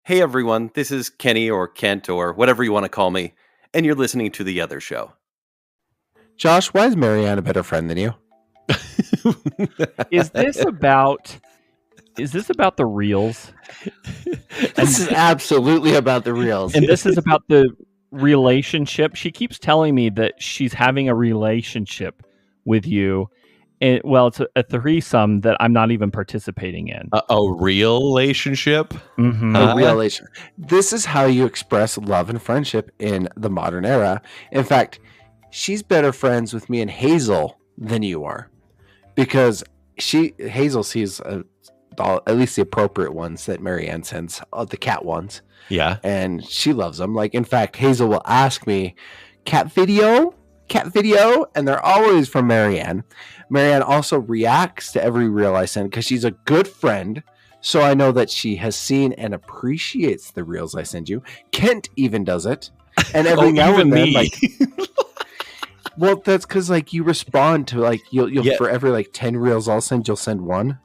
Hey everyone, this is Kenny or Kent or whatever you want to call me, and you're listening to The Other Show. Josh, why is MaryAnn a better friend than you? Is this about the reels? This is absolutely about the reels. And this is about the relationship. She keeps telling me that she's having a relationship with you. And, well, it's a threesome that I'm not even participating in. A real relationship? Mm-hmm. A real relationship. This is how you express love and friendship in the modern era. In fact, she's better friends with me and Hazel than you are. Because Hazel sees at least the appropriate ones that MaryAnn sends, the cat ones. Yeah. And she loves them. Like, in fact, Hazel will ask me, cat video? And they're always from MaryAnn. MaryAnn also reacts to every reel I send because she's a good friend. So I know that she has seen and appreciates the reels I send you. Kent even does it. And every now and then, like, well, that's because like you respond to like you'll for every like 10 reels I'll send, you'll send one,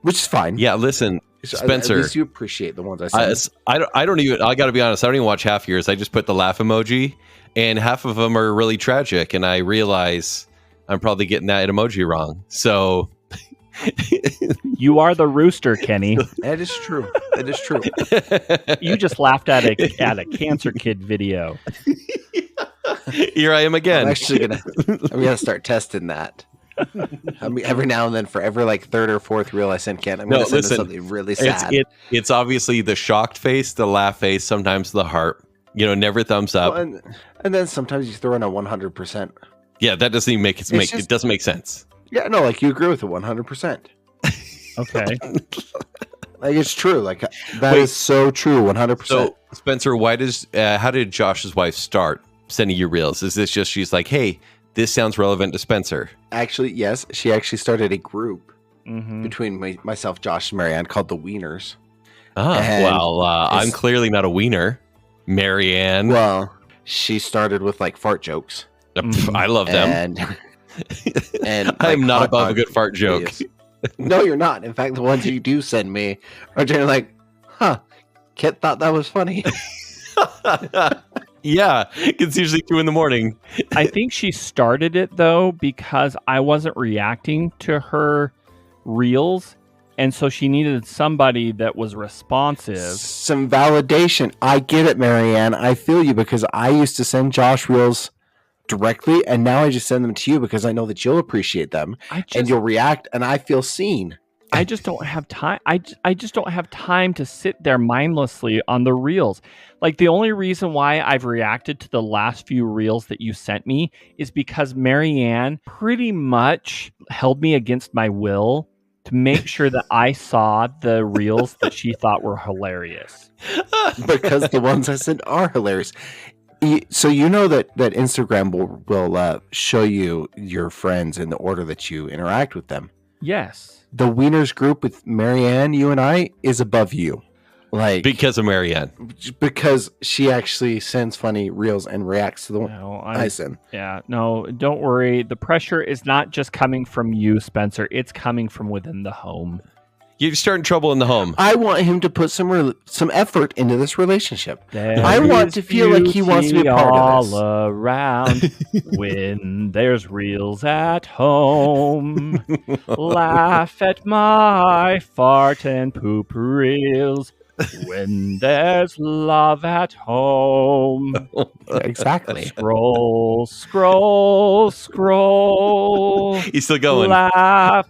which is fine. Yeah, listen, Spencer. At least you appreciate the ones I send. I don't even. I got to be honest. I don't even watch half yours. I just put the laugh emoji, and half of them are really tragic. And I realize I'm probably getting that emoji wrong. So You are the rooster, Kenny. That is true. That is true. You just laughed at a Cancer Kid video. Here I am again. I'm gonna start testing that. I mean, every now and then, for every like third or fourth reel I send Kent, I'm gonna send him something really sad. It's obviously the shocked face, the laugh face, sometimes the heart. Never thumbs up. Well, and then sometimes you throw in a 100%. Yeah, that doesn't even make it. It doesn't make sense. Yeah, no, like you agree with it 100%. Okay. Like it's true. Like that is so true. 100%. So Spencer, how did Josh's wife start sending you reels? Is this just she's like, hey, this sounds relevant to Spencer? Actually, yes. She actually started a group between myself, Josh, and MaryAnn called the Wieners. I'm clearly not a wiener. MaryAnn. Well, she started with like fart jokes. I love them. And I'm not above a good fart joke. Videos. No, you're not. In fact, the ones you do send me are generally like, Kit thought that was funny. Yeah, it's usually 2 a.m. I think she started it though because I wasn't reacting to her reels, and so she needed somebody that was responsive. Some validation. I get it, MaryAnn. I feel you because I used to send Josh reels directly, and now I just send them to you because I know that you'll appreciate them and you'll react, and I feel seen. I just don't have time. I just don't have time to sit there mindlessly on the reels. Like the only reason why I've reacted to the last few reels that you sent me is because MaryAnn pretty much held me against my will to make sure that I saw the reels that she thought were hilarious. Because the ones I sent are hilarious. So you know that Instagram will show you your friends in the order that you interact with them. Yes. The Wieners group with MaryAnn, you and I, is above you. Like because of MaryAnn. Because she actually sends funny reels and reacts to the one I send. Yeah, no, don't worry. The pressure is not just coming from you, Spencer. It's coming from within the home. You're starting trouble in the home. I want him to put some effort into this relationship. I want to feel like he wants to be a part of this. All around when there's reels at home. Laugh at my fart and poop reels when there's love at home. Exactly. Scroll. He's still going. Laugh.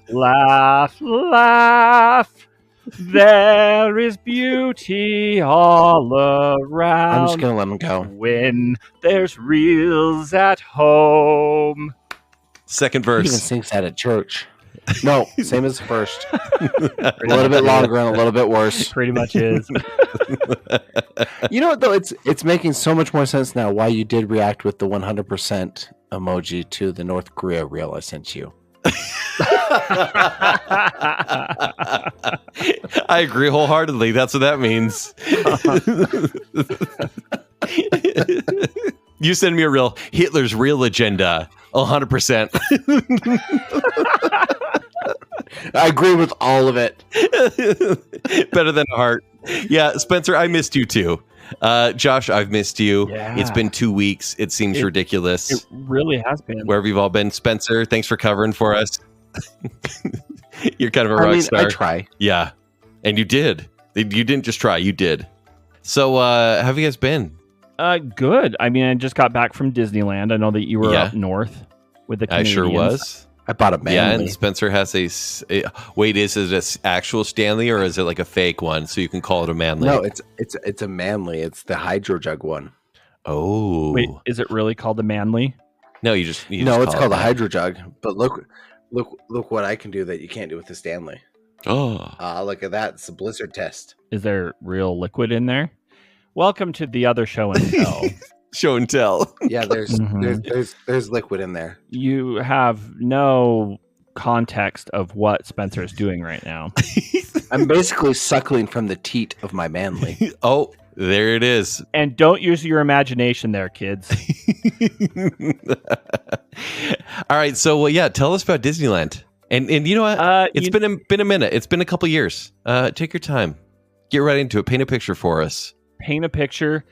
There is beauty all around. I'm just going to let him go. When there's reels at home. Second He even verse. sings that at church. No, same as the first. A little bit longer and a little bit worse. It pretty much is. You know what, though? It's making so much more sense now why you did react with the 100% emoji to the North Korea reel I sent you. I agree wholeheartedly. That's what that means. You send me a reel. Hitler's real agenda. 100%. I agree with all of it. Better than heart. Yeah, Spencer, I missed you too. Josh, I've missed you. Yeah. It's been 2 weeks. It seems ridiculous. It really has been. Wherever you've all been, Spencer, thanks for covering for us. You're kind of a rock star. I try. Yeah, and you did. You didn't just try. You did. So, how have you guys been? Good. I mean, I just got back from Disneyland. I know that you were up north with the Canadians. I sure was. I bought a Manly. Yeah, and Spencer has wait, is it an actual Stanley or is it like a fake one? So you can call it a Manly. No, it's a Manly. It's the Hydro Jug one. Oh. Wait, is it really called the Manly? No, you just no, it's call called it a Hydro Jug. But look what I can do that you can't do with the Stanley. Oh. Look at that. It's a blizzard test. Is there real liquid in there? Welcome to the other show and tell. Show and tell. Yeah, there's liquid in there. You have no context of what Spencer is doing right now. I'm basically suckling from the teat of my Manly. Oh, there it is. And don't use your imagination there, kids. All right, so tell us about Disneyland. And you know what? It's been a minute. It's been a couple years. Take your time. Get right into it. Paint a picture for us. Paint a picture.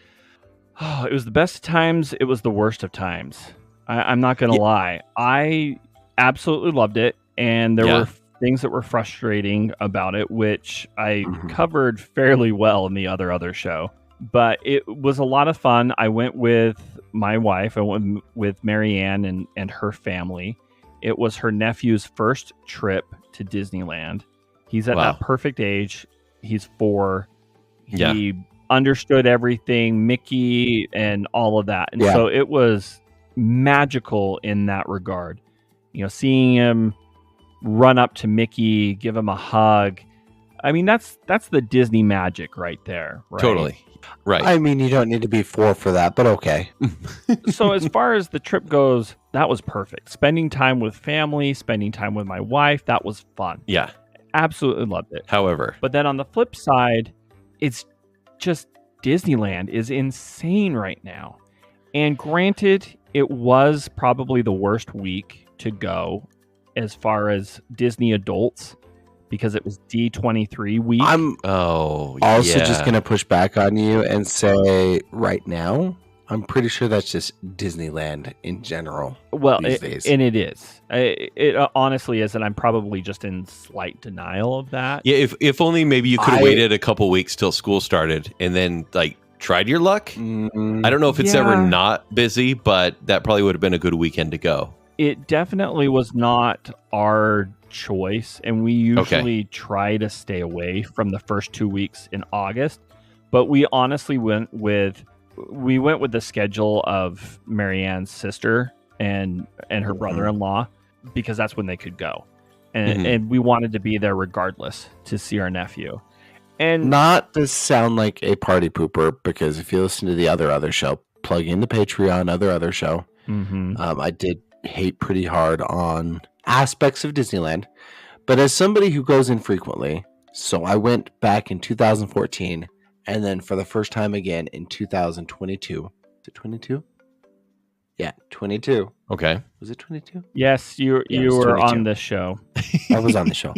Oh, it was the best of times. It was the worst of times. I'm not going to lie. I absolutely loved it. And there were things that were frustrating about it, which I covered fairly well in the other show. But it was a lot of fun. I went with my wife. I went with MaryAnn and her family. It was her nephew's first trip to Disneyland. He's at that perfect age. He's 4. He understood everything, Mickey and all of that. And so it was magical in that regard. You know, seeing him run up to Mickey, give him a hug. I mean, that's the Disney magic right there. Right? Totally. Right. I mean, you don't need to be 4 for that, but okay. So as far as the trip goes, that was perfect. Spending time with family, spending time with my wife, that was fun. Yeah. Absolutely loved it. However. But then on the flip side, it's just Disneyland is insane right now. And granted, it was probably the worst week to go as far as Disney adults because it was D23 week. I'm also just going to push back on you and say right now, I'm pretty sure that's just Disneyland in general. Well, these days. And it is. It honestly is, and I'm probably just in slight denial of that. Yeah, if only maybe you could have waited a couple weeks till school started and then tried your luck. I don't know if it's ever not busy, but that probably would have been a good weekend to go. It definitely was not our choice, and we usually try to stay away from the first 2 weeks in August, but we honestly went with the schedule of MaryAnn's sister and her brother-in-law because that's when they could go, and we wanted to be there regardless to see our nephew. And not to sound like a party pooper, because if you listen to the other show, plug in the Patreon, other show. I did hate pretty hard on aspects of Disneyland, but as somebody who goes in frequently, so I went back in 2014 and then for the first time again in 2022. Is it 22? Yeah, 22. Okay. Was it 22? Yes, you were on this show. I was on the show.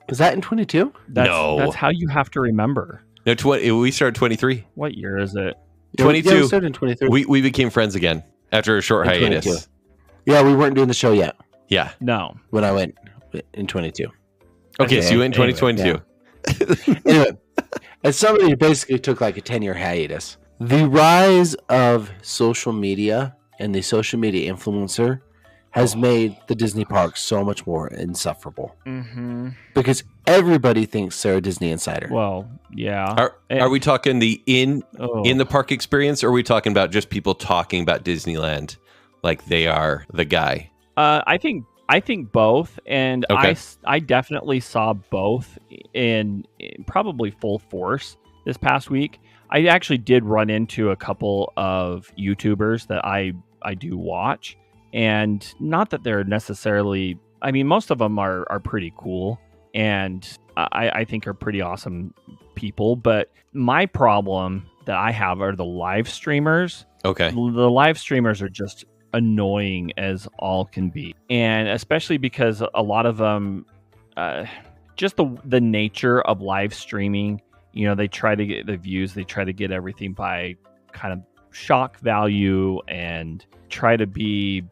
Was that in 22? No. That's how you have to remember. No, we started 23. What year is it? 22. Yeah, we started in 23. We became friends again after a short hiatus. 22. Yeah, we weren't doing the show yet. Yeah. No. When I went in 22. Okay, so you went in 2022. Anyway, as somebody who basically took like a 10-year hiatus, the rise of social media and the social media influencer has made the Disney parks so much more insufferable. Because everybody thinks they're a Disney insider. Well, yeah. Are we talking the in the park experience, or are we talking about just people talking about Disneyland like they are the guy? I think both, and I definitely saw both in probably full force this past week. I actually did run into a couple of YouTubers that I do watch, and not that they're necessarily, I mean, most of them are pretty cool, and I think are pretty awesome people, but my problem that I have are the live streamers. Okay. The live streamers are just just just the nature of live streaming. You know, they try to get the views, they try to get everything by kind of shock value and try to be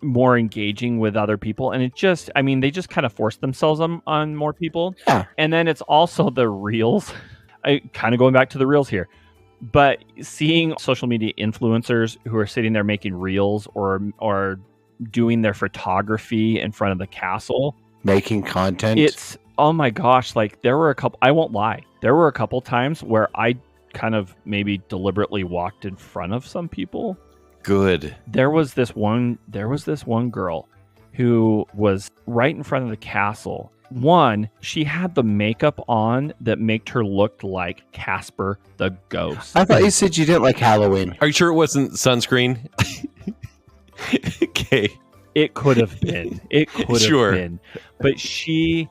more engaging with other people. And it just, I mean, they just kind of force themselves on more people. Yeah. And then it's also the reels. I kind of going back to the reels here, but seeing social media influencers who are sitting there making reels or doing their photography in front of the castle, making content. It's, oh my gosh, like there were a couple, I won't lie, there were a couple times where I kind of maybe deliberately walked in front of some people. Good. There was this one girl who was right in front of the castle. One, she had the makeup on that made her look like Casper the Ghost. I thought you said you didn't like Halloween. Are you sure it wasn't sunscreen? Okay. It could have been. It could have been. But she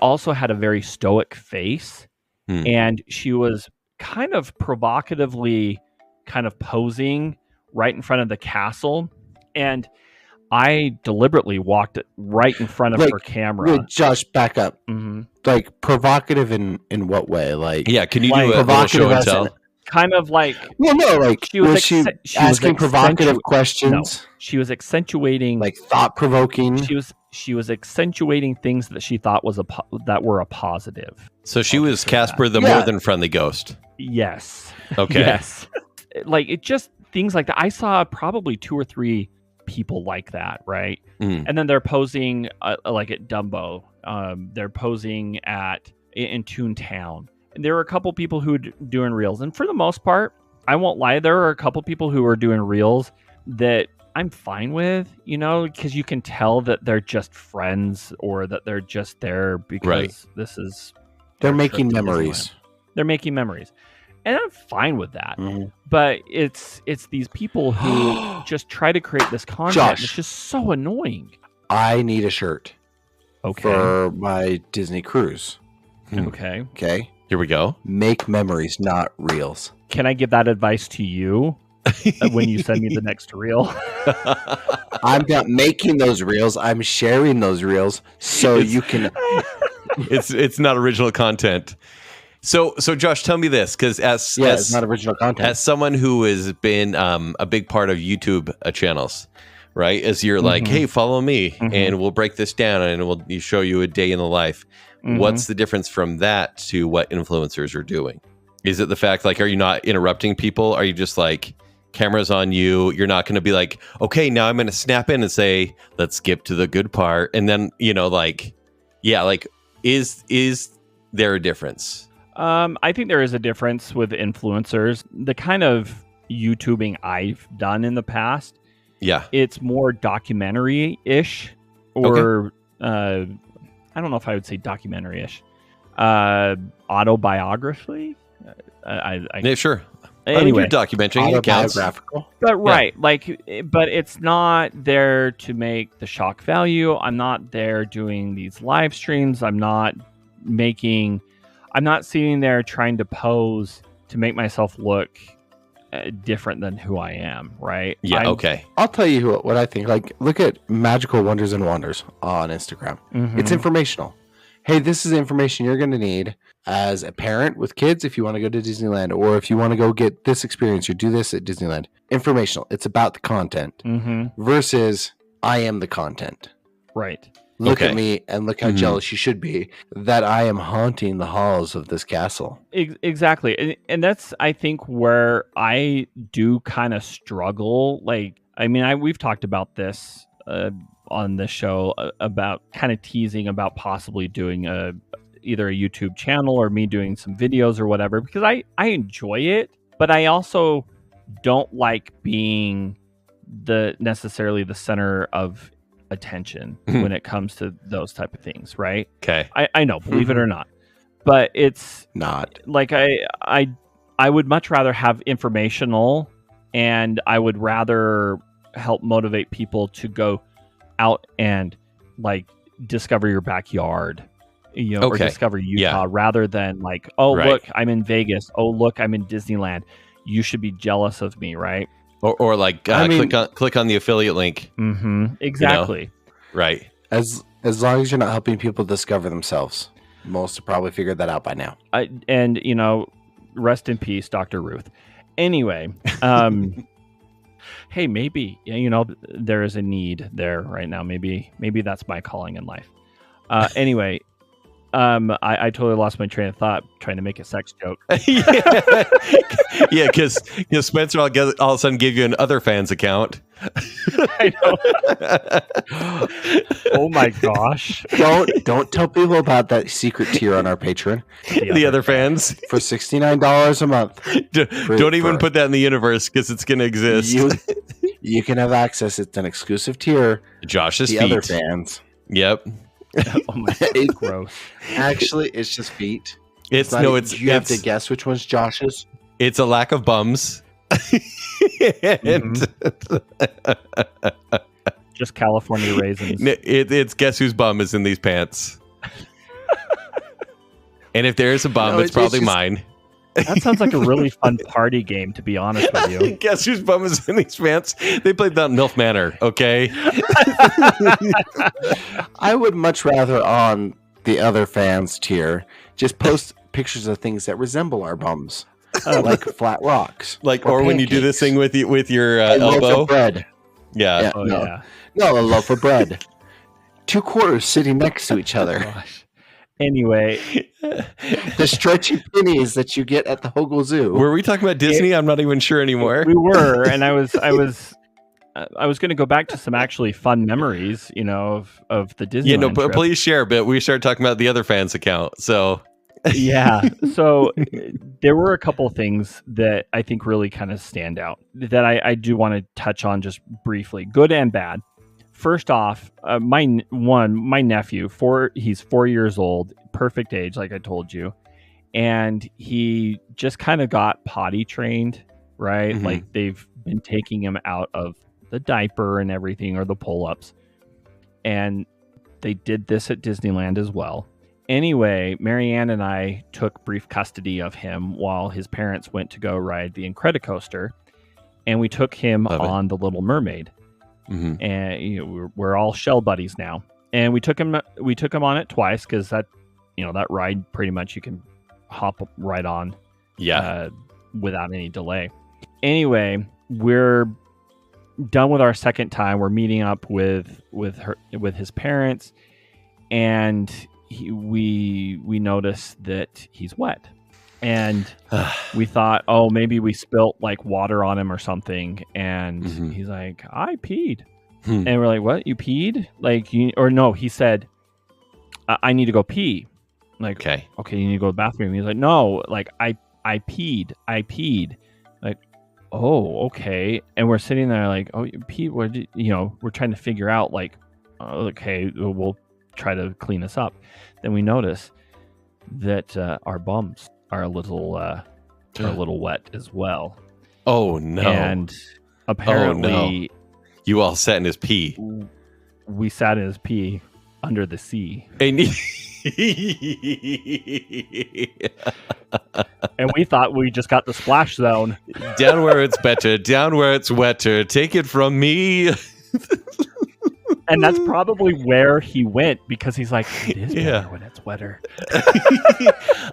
also had a very stoic face, and she was kind of provocatively kind of posing right in front of the castle, and I deliberately walked right in front of her camera. Wait, Josh, back up. Mm-hmm. Like provocative in what way? Like, yeah, can you like do a little show and tell? Kind of like, well, no, like she was asking provocative questions? No, she was accentuating, like thought provoking. She was accentuating things that she thought was that were a positive. So she was Casper the more than friendly ghost. Yes. Okay. Yes. Like it just things like that. I saw probably 2 or 3 people like that, right? And then they're posing like at Dumbo. They're posing in Toontown. And there were a couple people who were doing reels, and for the most part, I won't lie, there are a couple people who are doing reels that I'm fine with, you know, because you can tell that they're just friends or that they're just there because they're making memories. They're making memories. And I'm fine with that. But it's these people who just try to create this content. Josh, it's just so annoying. I need a shirt for my Disney cruise. Okay. Okay. Here we go. Make memories, not reels. Can I give that advice to you when you send me the next reel? I'm not making those reels. I'm sharing those reels so you can. It's not original content. So Josh, tell me this, because it's not original content. As someone who has been a big part of YouTube channels, right? As you're like, hey, follow me, and we'll break this down, and we'll show you a day in the life. What's the difference from that to what influencers are doing? Is it the fact, like, are you not interrupting people? Are you just like, cameras on you? You're not going to be like, okay, now I'm going to snap in and say, let's skip to the good part, and then like, yeah, like, is there a difference? I think there is a difference with influencers. The kind of YouTubing I've done in the past, it's more documentary-ish, or I don't know if I would say documentary-ish, autobiography. Yeah, sure. Anyway, you're documenting, it counts. But but it's not there to make the shock value. I'm not there doing these live streams. I'm not sitting there trying to pose to make myself look different than who I am, right? Yeah, okay. I'll tell you what I think. Like, look at Magical Wonders and Wonders on Instagram. It's informational. Hey, this is information you're going to need as a parent with kids if you want to go to Disneyland, or if you want to go get this experience, you do this at Disneyland. Informational. It's about the content versus I am the content. Right. Look at me and look how jealous you should be that I am haunting the halls of this castle. Exactly. And that's, I think, where I do kind of struggle. Like, I mean, we've talked about this on this show about kind of teasing about possibly doing either a YouTube channel or me doing some videos or whatever, because I enjoy it, but I also don't like being necessarily the center of attention when it comes to those type of things, right? Okay. I know, believe it or not, but it's not like I would much rather have informational, and I would rather help motivate people to go out and like discover your backyard, or discover Utah, rather than like, look, I'm in Vegas. Oh, look, I'm in Disneyland. You should be jealous of me, right? Or like click on the affiliate link. Exactly. Right. As As long as you're not helping people discover themselves. Most have probably figured that out by now. And rest in peace, Dr. Ruth. Anyway, hey, maybe there is a need there right now. Maybe that's my calling in life. Anyway, I totally lost my train of thought trying to make a sex joke. Yeah, because Spencer all of a sudden gave you an other fans account. I know. Oh my gosh! Don't tell people about that secret tier on our Patreon. The other fans For $69 a month. Don't even put that in the universe because it's going to exist. You can have access. It's an exclusive tier. Josh's the feet. Other fans. Yep. Oh my God, gross. Actually, it's just feet. Hmm. You have to guess which one's Josh's. It's a lack of bums. Just California raisins. It's guess whose bum is in these pants. And if there is a bum, it's probably mine. That sounds like a really fun party game, to be honest with you. Guess whose bum is in these pants? They played that in MILF Manor, okay? I would much rather on the other fans tier just post pictures of things that resemble our bums. Like flat rocks. Or when you do this thing with your a loaf elbow. of bread. Yeah. No, a loaf of bread. 2 quarters sitting next to each other. Gosh. Anyway, The stretchy pennies that you get at the Hogle Zoo. Were we talking about Disney? I'm not even sure anymore. we were, and I was going to go back to some actually fun memories, of the Disney. Yeah, no, but please share. But we started talking about the other fans account, so yeah. So there were a couple things that I think really kind of stand out that I do want to touch on just briefly, good and bad. First off, my nephew, he's 4 years old, perfect age, like I told you. And he just kind of got potty trained, right? Mm-hmm. Like they've been taking him out of the diaper and everything, or the pull-ups. And they did this at Disneyland as well. Anyway, MaryAnn and I took brief custody of him while his parents went to go ride the Incredicoaster. And we took him on the Little Mermaid. Mm-hmm. And we're all shell buddies now. And we took him on it twice because that ride pretty much you can hop right on without any delay. Anyway, we're done with our second time. We're meeting up with his parents, and we notice that he's wet. And we thought, oh, maybe we spilt like water on him or something. And he's like, I peed. And we're like, what? You peed? No, he said, I need to go pee. Like, okay, you need to go to the bathroom. He's like, no, like I peed. Like, oh, okay. And we're sitting there like, oh, you peed? What did we're trying to figure out like, okay, we'll try to clean this up. Then we notice that our bums are a little wet as well. Oh no! And apparently, you all sat in his pee. We sat in his pee under the sea. And we thought we just got the splash zone. Down where it's better, down where it's wetter. Take it from me. And that's probably where he went because he's like, it is better when it's wetter.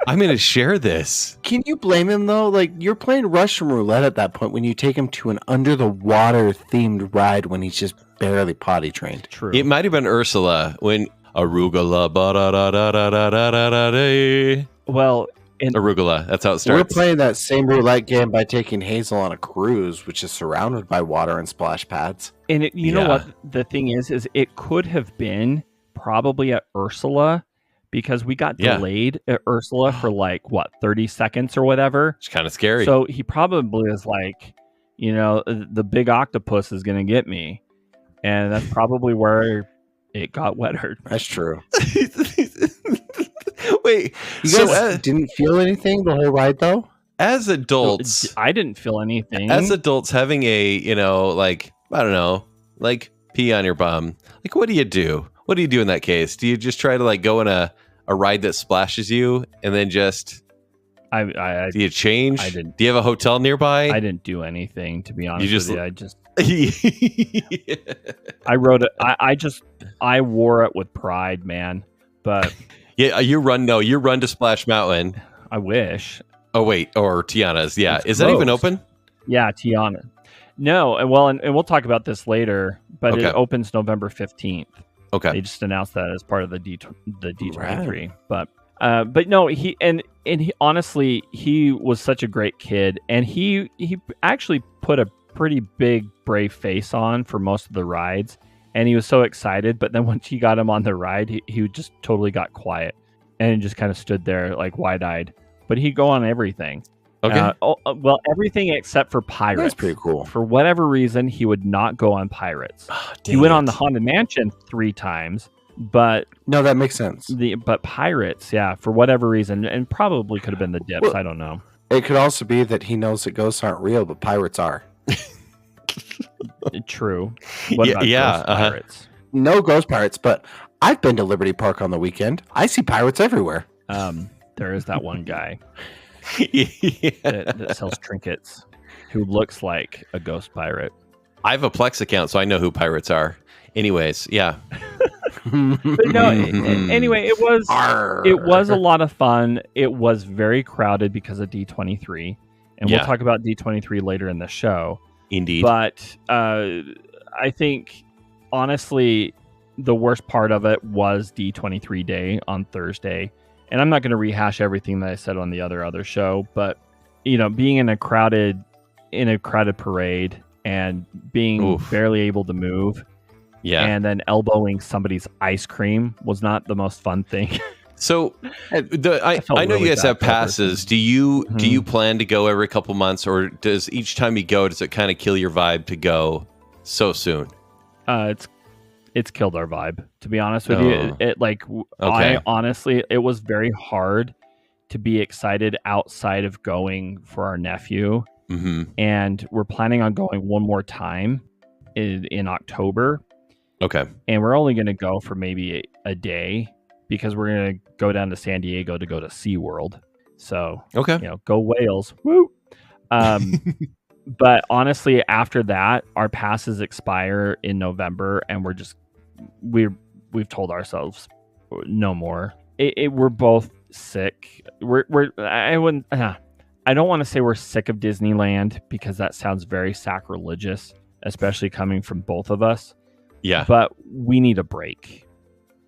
I'm going to share this. Can you blame him though? Like you're playing Russian roulette at that point when you take him to an under the water themed ride when he's just barely potty trained. True. It might have been Ursula when arugula ba da da da da da da da da. Well, arugula. That's how it starts. We're playing that same roulette game by taking Hazel on a cruise, which is surrounded by water and splash pads. And you know what the thing is it could have been probably at Ursula because we got delayed at Ursula for 30 seconds or whatever. It's kind of scary. So he probably is like, the big octopus is going to get me. And that's probably where it got wetter. That's true. Wait, you guys didn't feel anything the whole ride though? As adults, I didn't feel anything. As adults, having a I don't know, like pee on your bum. Like, what do you do? What do you do in that case? Do you just try to go in a ride that splashes you, and then just? Do you change? I didn't. Do you have a hotel nearby? I didn't do anything, to be honest with you. I wrote it. I wore it with pride, man. But yeah, you run to Splash Mountain. I wish. Oh wait, or Tiana's. Yeah, It's is that even closed. open? Yeah, Tiana. No, and well, and we'll talk about this later. But Okay. it opens November 15th. Okay. They just announced that as part of the D23. But no, he honestly, he was such a great kid, and he actually put a pretty big brave face on for most of the rides, and he was so excited. But then once you got him on the ride, he just totally got quiet and just kind of stood there like wide-eyed. But he'd go on everything. Okay. Well, everything except for Pirates. That's pretty cool. For whatever reason, he would not go on Pirates. Oh, He went on the Haunted Mansion 3 times, but No, that makes sense. but Pirates, yeah, for whatever reason, and probably could have been the dips. Well, I don't know. It could also be that he knows that ghosts aren't real, but pirates are. True. What Yeah, about yeah, Ghost uh-huh. Pirates? No ghost pirates, but I've been to Liberty Park on the weekend. I see pirates everywhere. There is that one guy Yeah. that sells trinkets who looks like a ghost pirate. I have a Plex account, so I know who pirates are. Anyways, yeah. But no, anyway, it was a lot of fun. It was very crowded because of D23, and Yeah. we'll talk about D23 later in the show. Indeed. But I think, honestly, the worst part of it was D23 day on Thursday. And I'm not going to rehash everything that I said on the other show, but being in a crowded parade and being barely able to move, and then elbowing somebody's ice cream was not the most fun thing. So I know really you guys bad have for that passes. person. Do you plan to go every couple months, or does each time you go, does it kind of kill your vibe to go so soon? It's killed our vibe, to be honest with you. I honestly, it was very hard to be excited outside of going for our nephew. Mm-hmm. And we're planning on going one more time in October. Okay. And we're only going to go for maybe a day because we're going to go down to San Diego to go to SeaWorld. So, go Whales. Woo! But honestly, after that, our passes expire in November, and we've told ourselves no more. We're both sick. I don't want to say we're sick of Disneyland because that sounds very sacrilegious, especially coming from both of us. Yeah. But we need a break.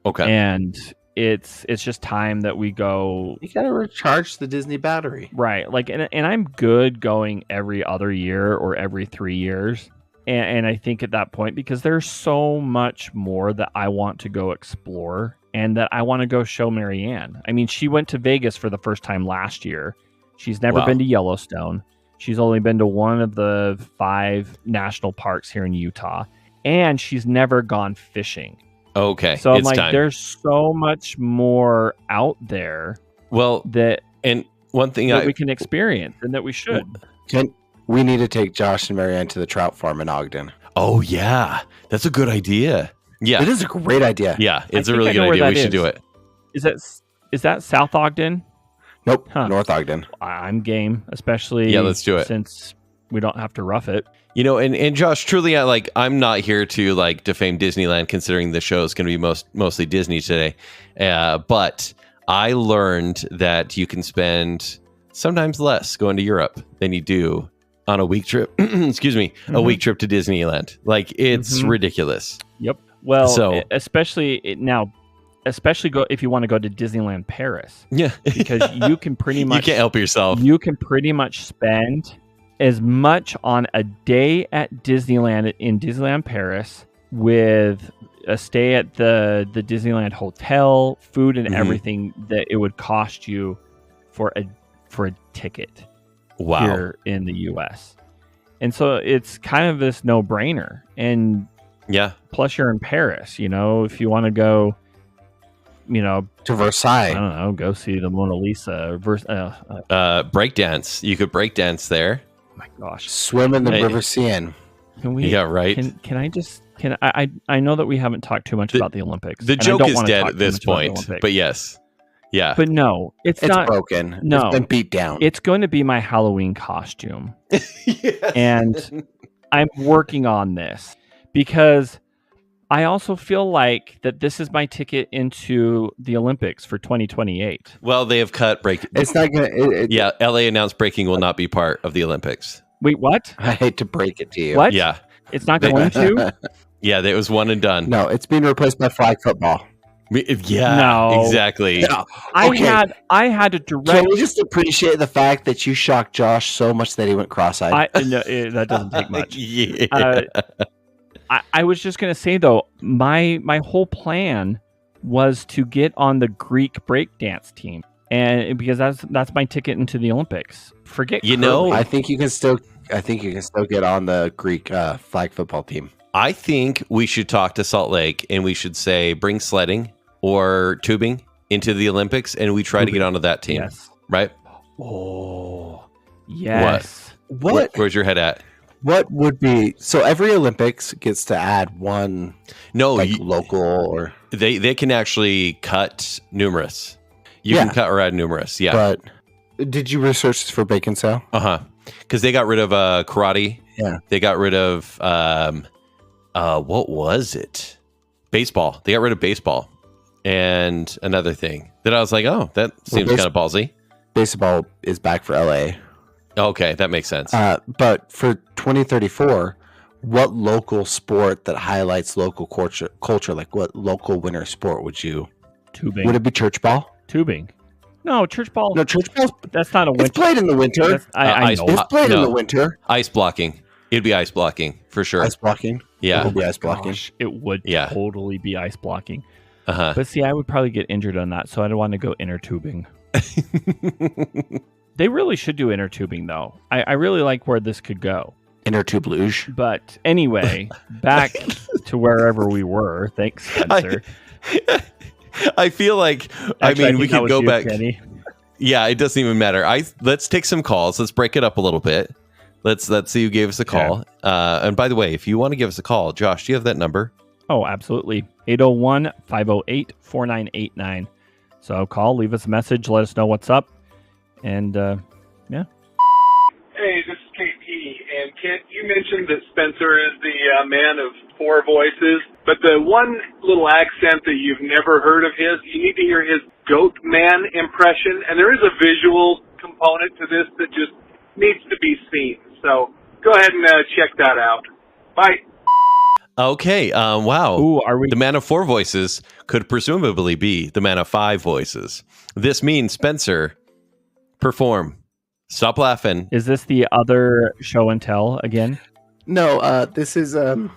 Okay. And it's just time that we go. You gotta recharge the Disney battery. Right. Like, and I'm good going every other year or every 3 years. And I think at that point, because there's so much more that I want to go explore and that I want to go show MaryAnn. I mean, she went to Vegas for the first time last year. She's never been to Yellowstone. She's only been to one of the 5 national parks here in Utah. And she's never gone fishing. Okay. So I'm like, time. there's so much more out there. Well, and one thing that we can experience and that we should. We need to take Josh and MaryAnn to the trout farm in Ogden. Oh yeah, that's a good idea. Yeah, it is a great idea. Yeah, it's a really good idea. We should do it. Is that South Ogden? Nope, North Ogden. I'm game, especially let's do it since we don't have to rough it. And Josh, truly, I'm not here to defame Disneyland, considering the show is going to be mostly Disney today. But I learned that you can spend sometimes less going to Europe than you do on a week trip. Excuse me, a week trip to Disneyland. It's ridiculous. Yep. Well, especially go if you want to go to Disneyland Paris. Yeah, because you can pretty much you can't help yourself. You can pretty much spend as much on a day at Disneyland in Disneyland Paris with a stay at the Disneyland hotel, food and everything that it would cost you for a ticket here in the US. And so it's kind of this no-brainer. And plus you're in Paris, if you want to go to Versailles. I don't know, go see the Mona Lisa. Breakdance. You could breakdance there. Oh my gosh. Swim in the River Seine. Can we? Yeah, right. Can I just? I know that we haven't talked too much about the Olympics. The joke is dead at this point. But yes, yeah. But no, it's not broken. No, it's been beat down. It's going to be my Halloween costume. And I'm working on this because I also feel like that this is my ticket into the Olympics for 2028. Well, they have cut breaking. It's not gonna. Yeah, LA announced breaking will not be part of the Olympics. Wait, what? I hate to break it to you. What? Yeah, It's not going to? yeah, it was one and done. No, it's being replaced by flag football. Yeah, No. exactly. No. I Okay. had a direct. Can we just appreciate the fact that you shocked Josh so much that he went cross-eyed? That doesn't take much. Yeah. I was just gonna say though, my whole plan was to get on the Greek breakdance team, and because that's my ticket into the Olympics. Forget You know, curling. I think you can still get on the Greek flag football team. I think we should talk to Salt Lake and we should say bring sledding or tubing into the Olympics, and we try to get onto that team. Yes. Right? Oh, yes. Where's your head at? What would be so? Every Olympics gets to add one No, local or they can actually cut numerous. You can cut or add numerous. Yeah. But did you research this for bacon sale? Because they got rid of karate. Yeah. They got rid of what was it? Baseball. They got rid of baseball. And another thing that I was like, oh, that seems kind of ballsy. Baseball is back for LA. Okay, that makes sense. But for 2034, what local sport that highlights local culture, like what local winter sport would you? Tubing. Would it be church ball? Tubing. No, church ball. No, church ball. That's not a winter. It's played in the winter. I ice know. It's played in no. the winter. Ice blocking. It'd be ice blocking for sure. Ice blocking. Yeah. It would be ice blocking. Gosh, it would Yeah. totally be ice blocking. Uh-huh. But see, I would probably get injured on that, so I don't want to go inner tubing. They really should do inner tubing, though. I really like where this could go. Inner tube luge. But anyway, back to wherever we were. Thanks, Spencer. I feel like Actually, we think that could was go you, back. Kenny. Yeah, it doesn't even matter. Let's take some calls. Let's break it up a little bit. Let's see who gave us a call. And by the way, if you want to give us a call, Josh, do you have that number? Oh, absolutely. 801-508-4989. So call, leave us a message, let us know what's up. And yeah. Hey, this is KP. And Kent, you mentioned that Spencer is the man of four voices, but the one little accent that you've never heard of his, you need to hear his goat man impression. And there is a visual component to this that just needs to be seen. So go ahead and check that out. Bye. Okay. Wow. Ooh, are we? The man of four voices could presumably be the man of five voices. This means Spencer, perform. Stop laughing. Is this the other show and tell again? No, this is Are you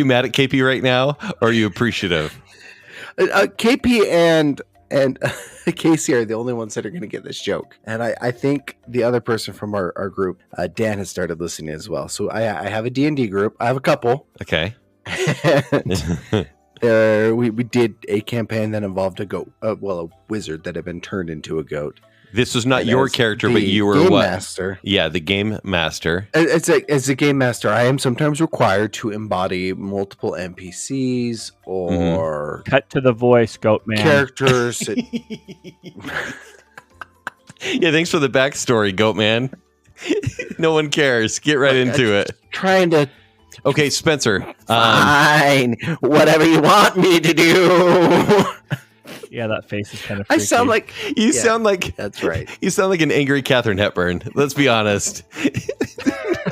mad at KP right now, or are you appreciative? KP and Casey are the only ones that are going to get this joke. And I think the other person from our group, Dan, has started listening as well. So I have a D&D group. I have a couple. Okay. And we did a campaign that involved a goat, a wizard that had been turned into a goat. This was not And your as character, the but you were game what? master. Yeah, the game master. As a game master, I am sometimes required to embody multiple NPCs or Cut to the voice, goat man. characters. Yeah, thanks for the backstory, Goat Man. No one cares. Get right into it. Trying to Okay, Spencer. fine, whatever you want me to do. Yeah, that face is kind of I freaky. sound like You sound like that's right. You sound like an angry Katharine Hepburn. Let's be honest. I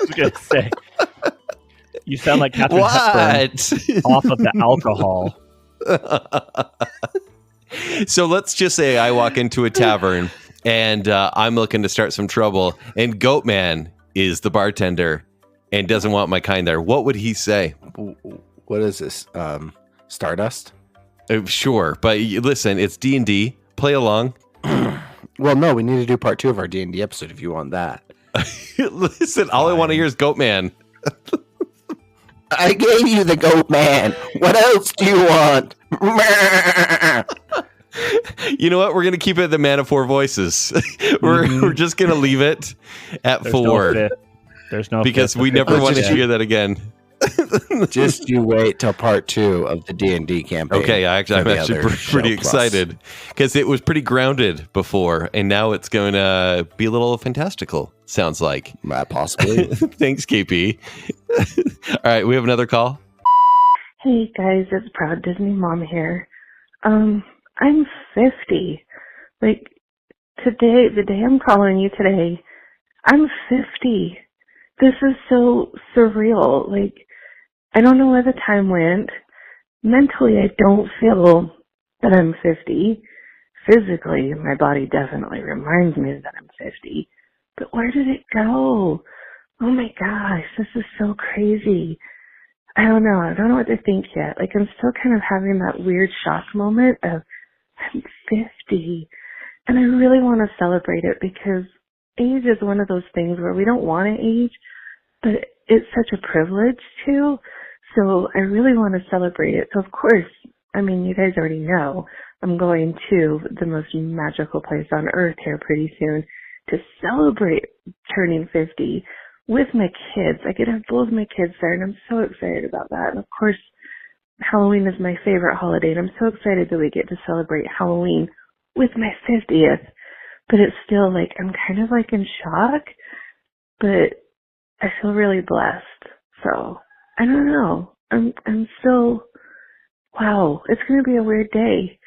was going to say. You sound like Katharine Hepburn What? off of the alcohol. So let's just say I walk into a tavern and I'm looking to start some trouble, and Goat Man is the bartender and doesn't want my kind there. What would he say? What is this? Stardust? Sure, but listen, it's D&D. Play along. Well, no, we need to do part 2 of our D&D episode if you want that. Listen, all I want to hear is Goat Man. I gave you the goat man. What else do you want? You know what? We're going to keep it the man of four voices. We're just going to leave it at There's 4. No fit. There's no because fit. we never fits want to in. hear that again. Just you wait till part 2 of the D&D campaign. Okay, I'm actually pretty excited because it was pretty grounded before, and now it's going to be a little fantastical. Sounds like. Possibly. Thanks, KP. All right, we have another call. Hey guys, it's Proud Disney Mom here. I'm 50. Like, today, the day I'm calling you today, I'm 50. This is so surreal. Like, I don't know where the time went. Mentally, I don't feel that I'm 50. Physically, my body definitely reminds me that I'm 50. But where did it go? Oh my gosh, this is so crazy. I don't know. I don't know what to think yet. Like, I'm still kind of having that weird shock moment of, I'm 50. And I really want to celebrate it because age is one of those things where we don't want to age, but it's such a privilege too. So I really want to celebrate it. So of course, I mean, you guys already know I'm going to the most magical place on earth here pretty soon to celebrate turning 50 with my kids. I get to have both my kids there, and I'm so excited about that. And of course, Halloween is my favorite holiday, and I'm so excited that we get to celebrate Halloween with my 50th. But it's still like, I'm kind of like in shock, but I feel really blessed. So I don't know. I'm still, wow, it's going to be a weird day.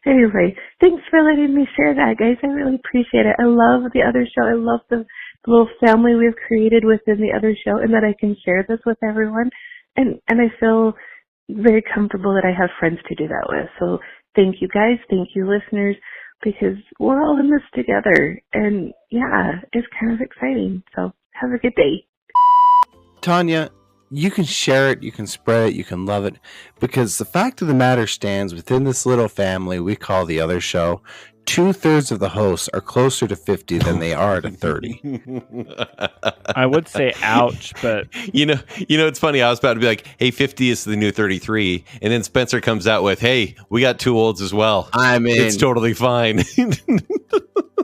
Anyway, thanks for letting me share that, guys. I really appreciate it. I love the other show. I love the little family we've created within the other show, and that I can share this with everyone. And I feel very comfortable that I have friends to do that with. So thank you, guys. Thank you, listeners, because we're all in this together. And yeah, it's kind of exciting. So have a good day. Tonya, you can share it, you can spread it, you can love it, because the fact of the matter stands within this little family we call the other show. 2/3 of the hosts are closer to 50 than they are to 30. I would say ouch, but you know, it's funny. I was about to be like, hey, 50 is the new 33. And then Spencer comes out with, hey, we got 2 olds as well. I mean, it's totally fine.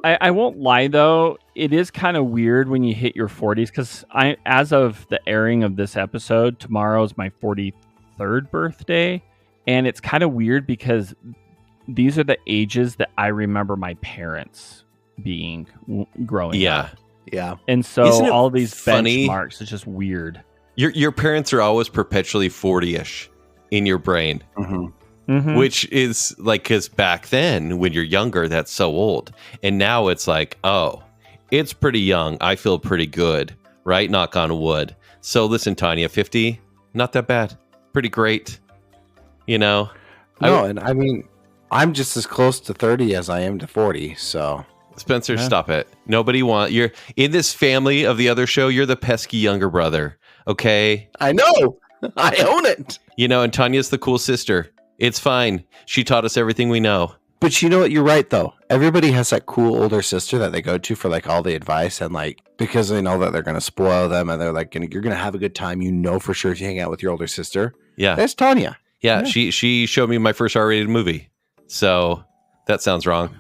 I won't lie though, it is kind of weird when you hit your 40s, because as of the airing of this episode, tomorrow is my 43rd birthday, and it's kind of weird because these are the ages that I remember my parents being growing up. Yeah. And so all these funny? benchmarks, it's just weird. Your parents are always perpetually 40-ish in your brain. Mm-hmm. Mm-hmm. Which is like, because back then when you're younger, that's so old. And now it's like, oh, it's pretty young. I feel pretty good, right? Knock on wood. So listen, Tonya, 50, not that bad. Pretty great. You know? And I mean, I'm just as close to 30 as I am to 40. So Spencer, stop it. Nobody you're in this family of the other show. You're the pesky younger brother. Okay. I know. I own it. You know, and Tanya's the cool sister. It's fine. She taught us everything we know. But you know what? You're right, though. Everybody has that cool older sister that they go to for like all the advice, and like because they know that they're going to spoil them, and they're like, you're going to have a good time. You know for sure if you hang out with your older sister. Yeah, that's Tonya. Yeah, she showed me my first R-rated movie. So that sounds wrong.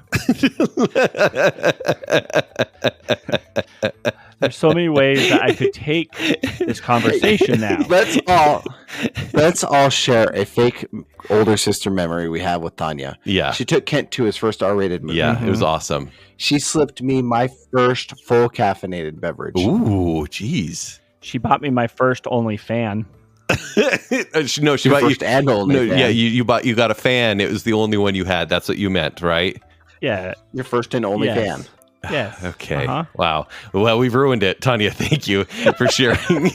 There's so many ways that I could take this conversation now. Let's all share a fake older sister memory we have with Tonya. Yeah. She took Kent to his first R-rated movie. Yeah, It was awesome. She slipped me my first full caffeinated beverage. Ooh, jeez. She bought me my first only fan. No, she bought first and only fan. Yeah, you got a fan. It was the only one you had. That's what you meant, right? Yeah. Your first and only fan. Yes. Okay. Wow. Well, we've ruined it. Tonya, thank you for sharing.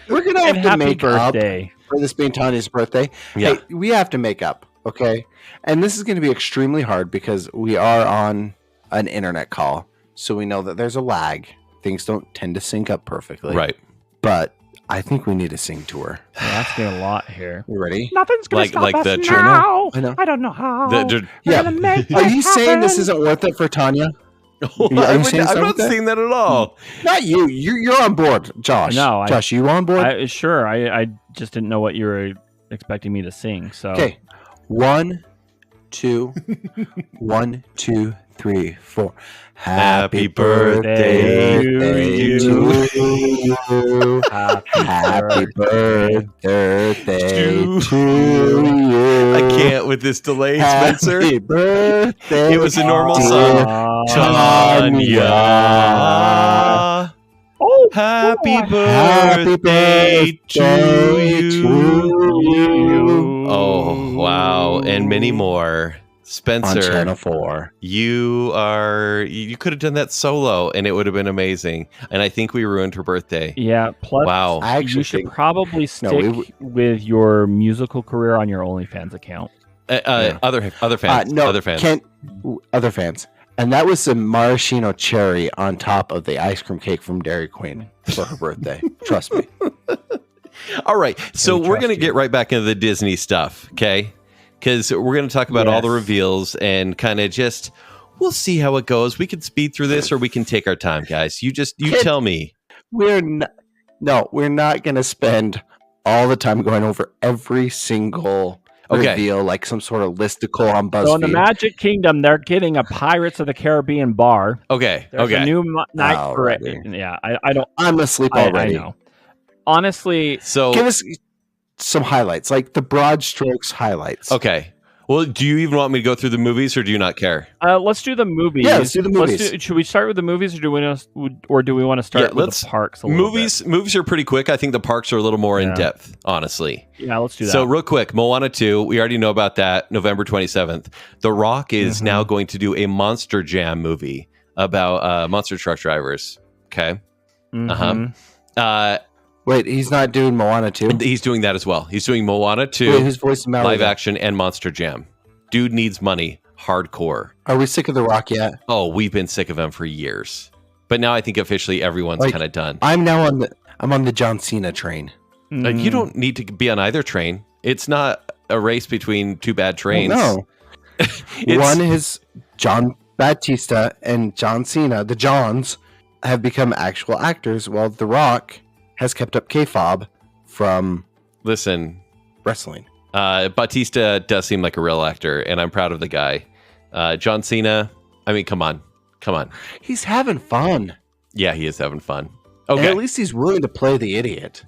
We're going to have to make birthday. up for this being Tanya's birthday. Yeah. Hey, we have to make up, okay? And this is going to be extremely hard because we are on an internet call. So we know that there's a lag. Things don't tend to sync up perfectly. Right. But I think we need a sing tour. We're asking a lot here. You ready? Nothing's going to stop us now. I don't know how. Are you saying this isn't worth it for Tonya? I'm not saying that at all. Not you. You're on board, Josh. No, Josh, you on board? Sure. I just didn't know what you were expecting me to sing. So okay, 1, 2, 1, 2, 3, 4. Happy birthday to you. Happy birthday To to you. I can't with this delay, Happy Spencer. birthday. It was a normal dear song. Tonya. Oh, Happy Happy birthday to you. you. Oh, wow. And many more. On Spencer, Channel 4. you could have done that solo and it would have been amazing. And I think we ruined her birthday. Yeah. Plus, Wow. I actually you should think probably stick with your musical career on your OnlyFans account. Yeah. Other fans. no, Other fans. other fans. And that was some maraschino cherry on top of the ice cream cake from Dairy Queen for her birthday. Trust me. All right. So We we're trust going to you. get right back into the Disney stuff, okay? Because we're going to talk about all the Yes. reveals and kind of just, we'll see how it goes. We can speed through this or we can take our time, guys. You tell me. We're not going to spend all the time going over every single reveal like some sort of listicle on BuzzFeed. So in the Magic Kingdom, they're getting a Pirates of the Caribbean bar. Okay. There's a new night for it. Alrighty. Yeah, I don't. I'm asleep I already. know. Honestly, So, Give us some highlights, like the broad strokes highlights. okay. Well, do you even want me to go through the movies or do you not care? let's do the movies. Yeah, let's do the movies. Should we start with the movies, or do we want to start with the parks? A little Movies are pretty quick. I think the parks are a little more in Yeah. depth, honestly. bit? Yeah, let's do that. So real quick, Moana 2, we already know about that, November 27th. The Rock is Mm-hmm. now going to do a Monster Jam movie about monster truck drivers. Okay. Mhm. Wait, he's not doing Moana 2? He's doing that as well. He's doing Moana 2, Wait, whose voice is Maui? live action, and Monster Jam. Dude needs money. Hardcore. Are we sick of The Rock yet? Oh, we've been sick of him for years. But now I think officially everyone's Like, kind of done. I'm on the John Cena train. You don't need to be on either train. It's not a race between two bad trains. No. It's- One is John Batista and John Cena. The Johns have become actual actors, while The Rock has kept up kayfabe from Listen, wrestling. Batista does seem like a real actor, and I'm proud of the guy. John Cena, I mean, come on. He's having fun. Yeah, he is having fun. And Okay. at least he's willing to play the idiot.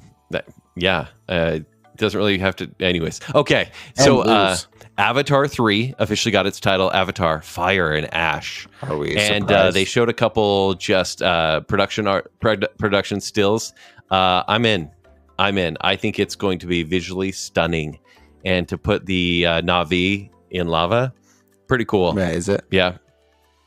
Doesn't really have to. Anyways. Okay. So, And lose. Avatar 3 officially got its title, Avatar Fire and Ash. Are we And surprised? they showed a couple just production stills. I'm in. I think it's going to be visually stunning. And to put the Na'vi in lava, pretty cool. Yeah, is it? Yeah.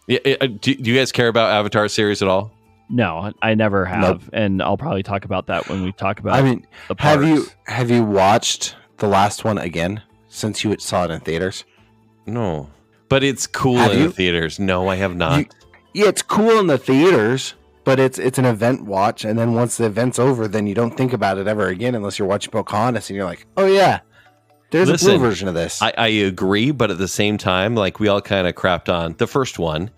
Do you guys care about Avatar series at all? No, I never have, Nope. and I'll probably talk about that when we talk about I mean, the parks. have you watched the last one again since you saw it in theaters? No. But it's cool Have in you? the theaters. No, I have not. Yeah, it's cool in the theaters, but it's an event watch, and then once the event's over, then you don't think about it ever again unless you're watching Pocahontas, and you're like, oh yeah, there's a Listen, blue version of this. I agree, but at the same time, like we all kind of crapped on the first one,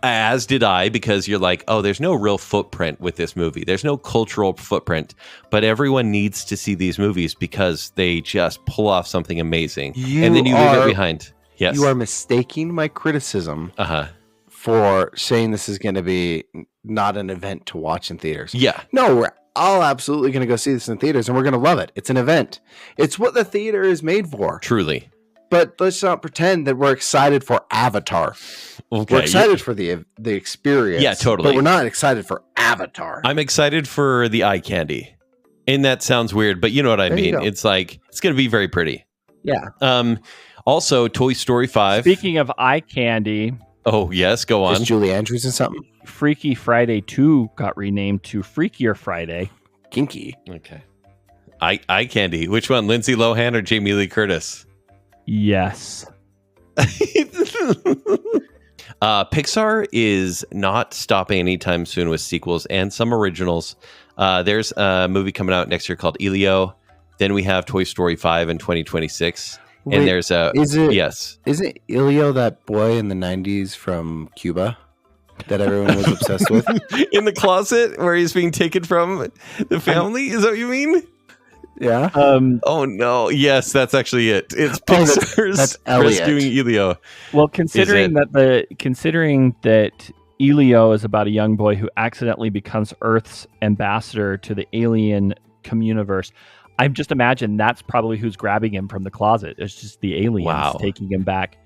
as did I, because you're like, oh, there's no real footprint with this movie. There's no cultural footprint, but everyone needs to see these movies because they just pull off something amazing. And then you leave it behind. Yes. You are mistaking my criticism Uh-huh. for saying this is going to be not an event to watch in theaters. Yeah. No, we're all absolutely going to go see this in theaters, and we're going to love it. It's an event. It's what the theater is made for. Truly. But let's not pretend that we're excited for Avatar. Okay. We're excited for the experience. Yeah, totally. But we're not excited for Avatar. I'm excited for the eye candy. And that sounds weird, but you know what I There you mean. go. It's like, it's going to be very pretty. Yeah. Also, Toy Story 5. Speaking of eye candy, Oh, yes. Go on. Is Julie Andrews in something? Freaky Friday 2 got renamed to Freakier Friday. Kinky. Okay. Eye candy. Which one? Lindsay Lohan or Jamie Lee Curtis? Yes. Pixar is not stopping anytime soon with sequels and some originals. There's a movie coming out next year called Elio. Then we have Toy Story 5 in 2026. Wait, And there's a... is it? Yes. Isn't Elio that boy in the 90s from Cuba that everyone was obsessed with? In the closet where he's being taken from the family? Is that what you mean? Yeah. Oh no! Yes, that's actually it. It's Oh, that's Pixar's Elliot. rescuing Elio. Well, considering that Elio is about a young boy who accidentally becomes Earth's ambassador to the alien communiverse, I've just imagined that's probably who's grabbing him from the closet. It's just the aliens Wow. taking him back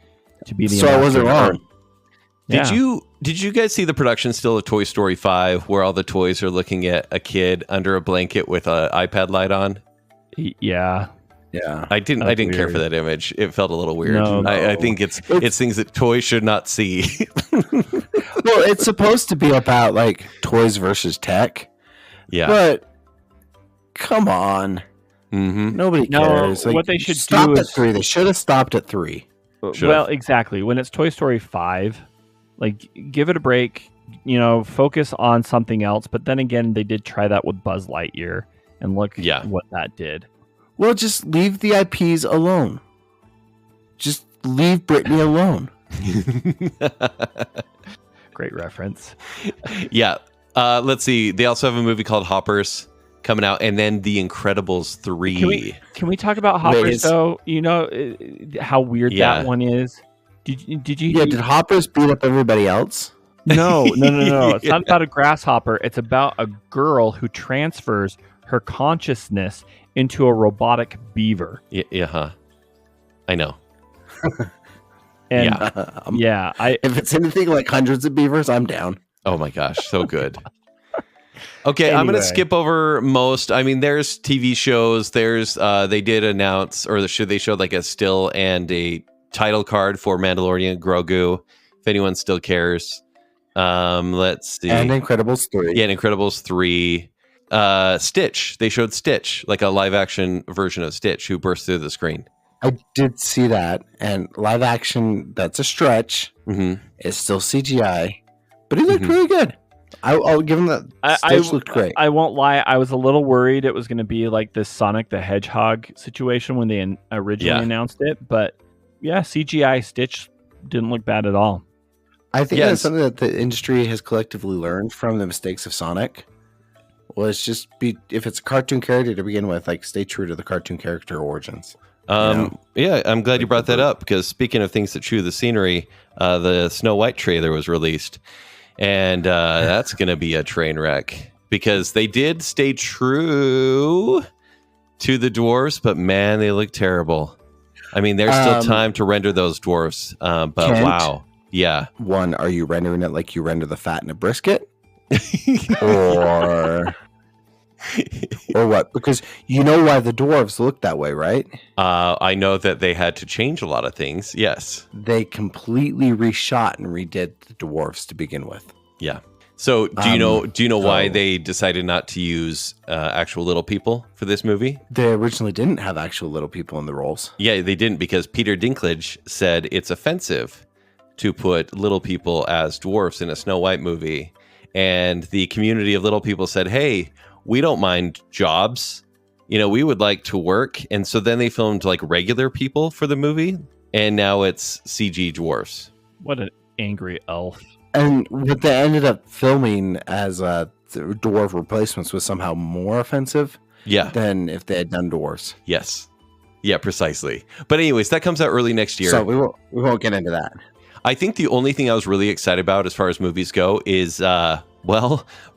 to be the So I wasn't ambassador. wrong. Did you guys see the production still of Toy Story 5 where all the toys are looking at a kid under a blanket with an iPad light on? Yeah. Yeah. I didn't That's care weird. for that image. It felt a little weird. No. I think it's things that toys should not see. Well, it's supposed to be about like toys versus tech. Yeah. But come on. Mm-hmm. Nobody No, cares. what they should stop do at is- 3. They should have stopped at 3. Should've. Well, exactly. When it's Toy Story 5, like give it a break, focus on something else. But then again, they did try that with Buzz Lightyear, and look what that did. Well, just leave the IPs alone. Just leave Britney alone. Great reference. Yeah. Let's see. They also have a movie called Hoppers coming out, and then The Incredibles 3. Can we talk about Hoppers Wait, though? You know how weird Yeah. that one is. Did you? Yeah, did Hoppers beat up everybody else? No. It's Yeah. not about a grasshopper. It's about a girl who transfers her consciousness into a robotic beaver. Yeah, huh. I know. And Yeah. If it's anything like Hundreds of Beavers, I'm down. Oh my gosh, so good. Okay, I'm going to Anyway. skip over most. I mean, there's TV shows. There's they did announce, or they showed like a still and a title card for Mandalorian Grogu. If anyone still cares, let's see. And Incredibles 3. Yeah, and Incredibles 3. Stitch. They showed Stitch, like a live action version of Stitch, who burst through the screen. I did see that. And live action, that's a stretch. Mm-hmm. It's still CGI. But he looked really good. I'll give him that. Stitch looked great. I won't lie. I was a little worried it was going to be like this Sonic the Hedgehog situation when they originally announced it. But yeah, CGI Stitch didn't look bad at all. I think Yes. that's something that the industry has collectively learned from the mistakes of Sonic. Was just if it's a cartoon character to begin with, like stay true to the cartoon character origins. Yeah, I'm glad you brought that up because speaking of things that chew the scenery, the Snow White trailer was released, and that's going to be a train wreck because they did stay true to the dwarves, but man, they look terrible. I mean, there's still time to render those dwarves, but Kent? wow, yeah. One, are you rendering it like you render the fat in a brisket? or what? Because you know why the dwarves look that way, right? I know that they had to change a lot of things. Yes. They completely reshot and redid the dwarves to begin with. Yeah. So do you know why so- they decided not to use actual little people for this movie? They originally didn't have actual little people in the roles. Yeah, they didn't because Peter Dinklage said it's offensive to put little people as dwarfs in a Snow White movie. And the community of little people said, hey, we don't mind jobs. You know, we would like to work. And so then they filmed like regular people for the movie. And now it's CG dwarfs. What an angry elf. And what they ended up filming as the dwarf replacements was somehow more offensive Yeah. than if they had done dwarves. Yes. Yeah, precisely. But anyways, that comes out early next year. So we won't get into that. I think the only thing I was really excited about as far as movies go is,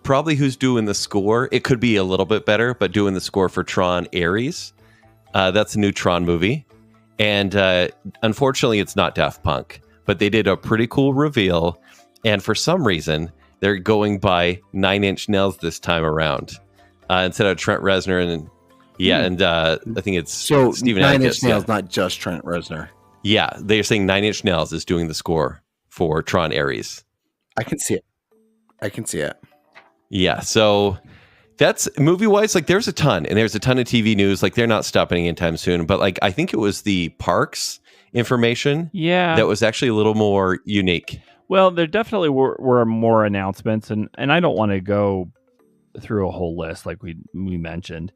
probably who's doing the score. It could be a little bit better, but doing the score for Tron Ares. That's a new Tron movie. And unfortunately, it's not Daft Punk, but they did a pretty cool reveal. And for some reason, they're going by 9 Inch Nails this time around instead of Trent Reznor. And I think it's So Steven 9 Adkins. Inch Nails, not just Trent Reznor. Yeah, they're saying 9 Inch Nails is doing the score for Tron Ares. I can see it. Yeah, so that's movie-wise, like there's a ton, and there's a ton of TV news. Like they're not stopping anytime soon, but like I think it was the parks information that was actually a little more unique. Well, there definitely were more announcements, and I don't want to go through a whole list like we mentioned.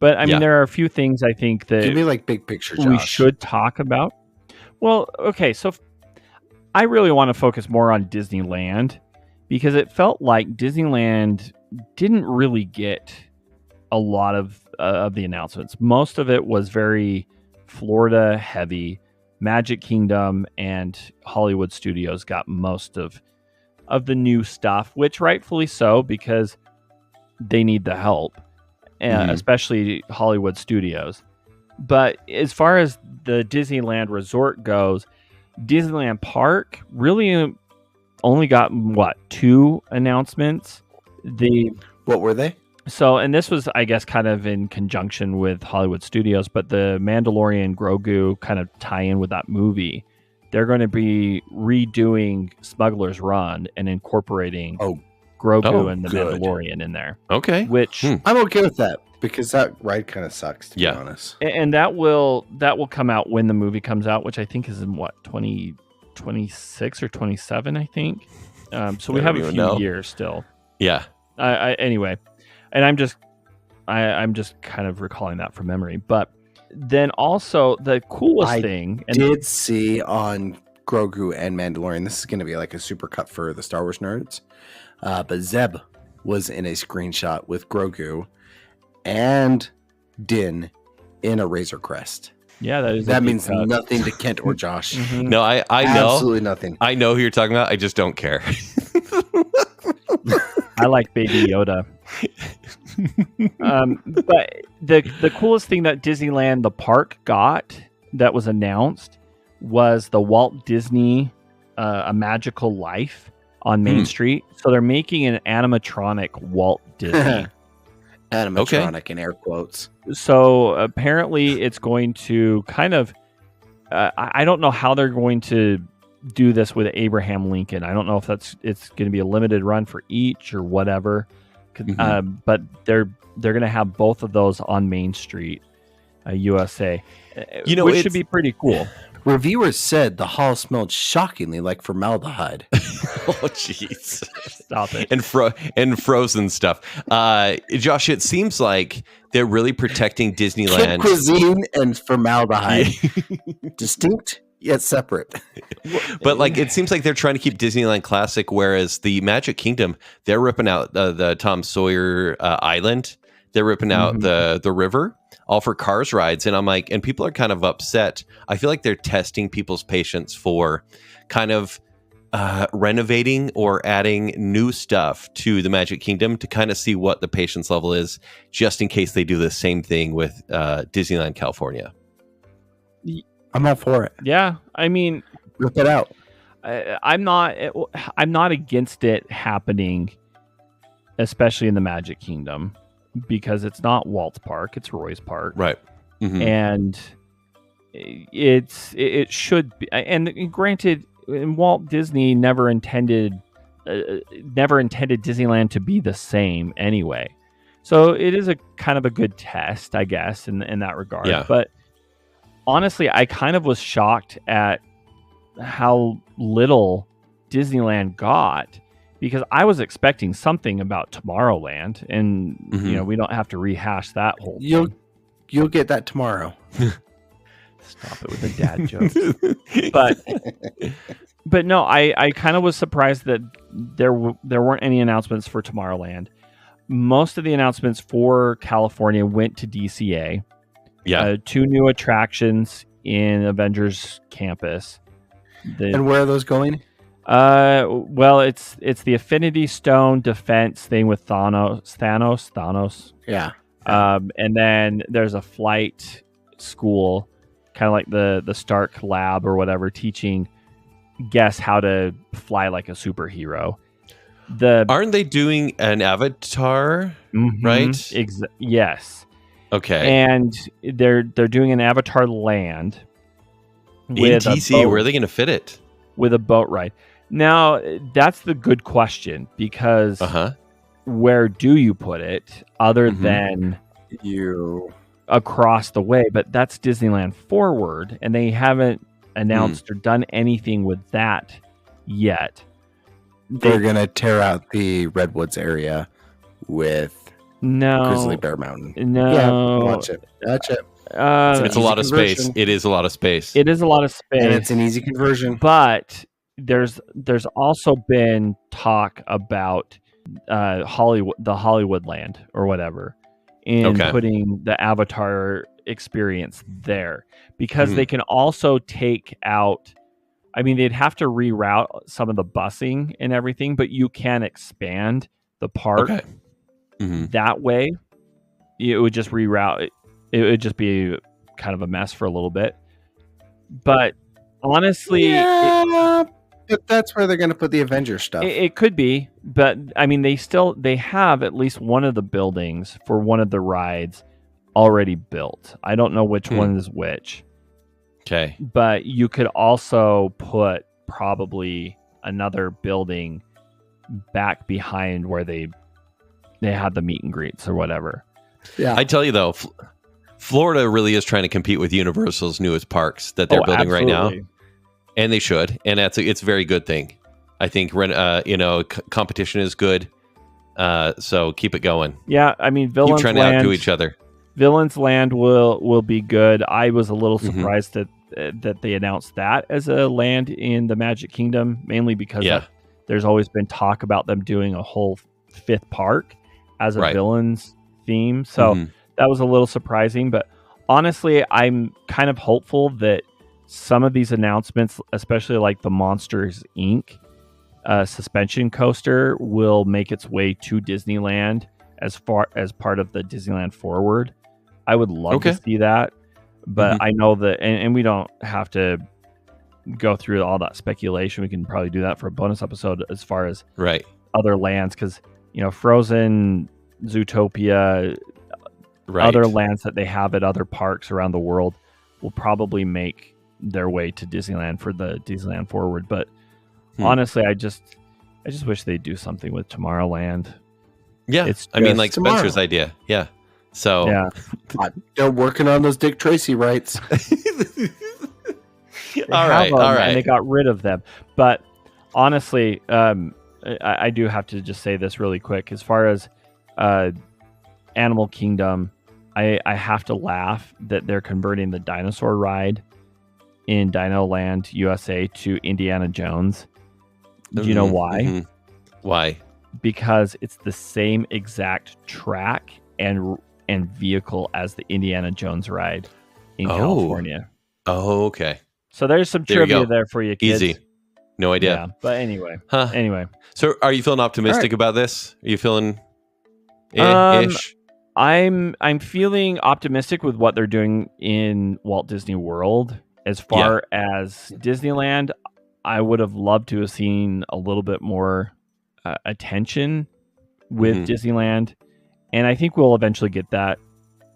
But I mean, there are a few things I think that Give me like big picture, Josh. we should talk about. Well, okay, so I really want to focus more on Disneyland because it felt like Disneyland didn't really get a lot of the announcements. Most of it was very Florida heavy. Magic Kingdom and Hollywood Studios got most of the new stuff, which rightfully so, because they need the help, especially Hollywood Studios. But as far as the Disneyland Resort goes, Disneyland Park really only got, 2 announcements. What were they? So, and this was, I guess, kind of in conjunction with Hollywood Studios, but the Mandalorian Grogu kind of tie in with that movie. They're going to be redoing Smuggler's Run and incorporating Grogu and the Mandalorian in there. Okay. Which I'm okay with that, because that ride kind of sucks, to be honest. And that will come out when the movie comes out, which I think is in 2026 or 27, I think. So we have a few years still. Yeah. Anyway, and I'm just kind of recalling that from memory. But then also the coolest thing I did see on Grogu and Mandalorian, this is going to be like a super cut for the Star Wars nerds, but Zeb was in a screenshot with Grogu and Din in a Razor Crest. Yeah, that means nothing to Kent or Josh. No, I know absolutely nothing. I know who you're talking about. I just don't care. I like Baby Yoda. But the coolest thing that Disneyland, the park, got that was announced was the Walt Disney A Magical Life on Main Street. So they're making an animatronic Walt Disney. Animatronic in air quotes. So apparently it's going to kind of I don't know how they're going to do this with Abraham Lincoln. I don't know if it's going to be a limited run for each or whatever. But they're going to have both of those on Main Street, USA, which should be pretty cool. Reviewers said the hall smelled shockingly like formaldehyde. Oh, jeez. Stop it. And frozen stuff. Josh, it seems like they're really protecting Disneyland. Kid cuisine and formaldehyde. Distinct yet separate. But like, it seems like they're trying to keep Disneyland classic, whereas the Magic Kingdom, they're ripping out the Tom Sawyer Island. They're ripping out the river, all for Cars rides. And I'm like, and people are kind of upset. I feel like they're testing people's patience for kind of renovating or adding new stuff to the Magic Kingdom to kind of see what the patience level is, just in case they do the same thing with Disneyland California. I'm all for it. Yeah, I mean, rip it out. I'm not against it happening, especially in the Magic Kingdom, because it's not Walt's Park, it's Roy's Park, right? And it should be. And granted, Walt Disney never intended Disneyland to be the same anyway, so it is a kind of a good test, I guess, in that regard. Yeah. But honestly, I kind of was shocked at how little Disneyland got, because I was expecting something about Tomorrowland, and we don't have to rehash that whole thing. You'll get that tomorrow. Stop it with the dad jokes. But no, I kind of was surprised that there weren't any announcements for Tomorrowland. Most of the announcements for California went to DCA. Yeah. 2 new attractions in Avengers Campus. And where are those going? Well, it's the Affinity Stone defense thing with Thanos. Yeah. And then there's a flight school, kind of like the Stark Lab or whatever, teaching guests how to fly like a superhero. Aren't they doing an Avatar? Right? Yes. Okay. And they're doing an Avatar Land in DC. Where are they going to fit it? With a boat ride. Now, that's the good question, because where do you put it other than you across the way? But that's Disneyland Forward, and they haven't announced or done anything with that yet. They're going to tear out the Redwoods area with Grizzly Bear Mountain. No. Yeah, watch it. It's a lot of space. It is a lot of space. It is a lot of space. And it's an easy conversion. But there's also been talk about the Hollywood land or whatever. in Okay. putting the Avatar experience there, because they can also take out, I mean, they'd have to reroute some of the busing and everything, but you can expand the park that way. It would just reroute. It would just be kind of a mess for a little bit. But honestly, but that's where they're going to put the Avengers stuff. it could be. But I mean, they have at least one of the buildings for one of the rides already built. I don't know which one is which. Okay. But you could also put probably another building back behind where they had the meet and greets or whatever. Yeah. I tell you though, Florida really is trying to compete with Universal's newest parks that they're building right now, and they should. And it's a very good thing. I think competition is good. So keep it going. Yeah, I mean, keep trying to outdo each other. Villains Land will be good. I was a little surprised that they announced that as a land in the Magic Kingdom, mainly because there's always been talk about them doing a whole 5th park as a villains theme. So that was a little surprising, but honestly, I'm kind of hopeful that some of these announcements, especially like the Monsters Inc. Suspension coaster, will make its way to Disneyland as far as part of the Disneyland Forward. I would love to see that, but I know that, and we don't have to go through all that speculation. We can probably do that for a bonus episode as far as other lands, because Frozen, Zootopia, other lands that they have at other parks around the world will probably make their way to Disneyland for the Disneyland Forward. But honestly, I just wish they'd do something with Tomorrowland. Yeah, I mean, like Spencer's idea. Yeah. So they're working on those Dick Tracy rights. all right. And they got rid of them. But honestly, I do have to just say this really quick. As far as Animal Kingdom, I have to laugh that they're converting the dinosaur ride in Dino Land USA to Indiana Jones. Do you know why? Why? Because it's the same exact track and vehicle as the Indiana Jones ride in California. Oh, okay. So there's some trivia there for you kids. Easy. No idea. Yeah, but anyway. So are you feeling optimistic about this? Are you feeling ish? I'm feeling optimistic with what they're doing in Walt Disney World. As far as Disneyland, I would have loved to have seen a little bit more attention with Disneyland. And I think we'll eventually get that,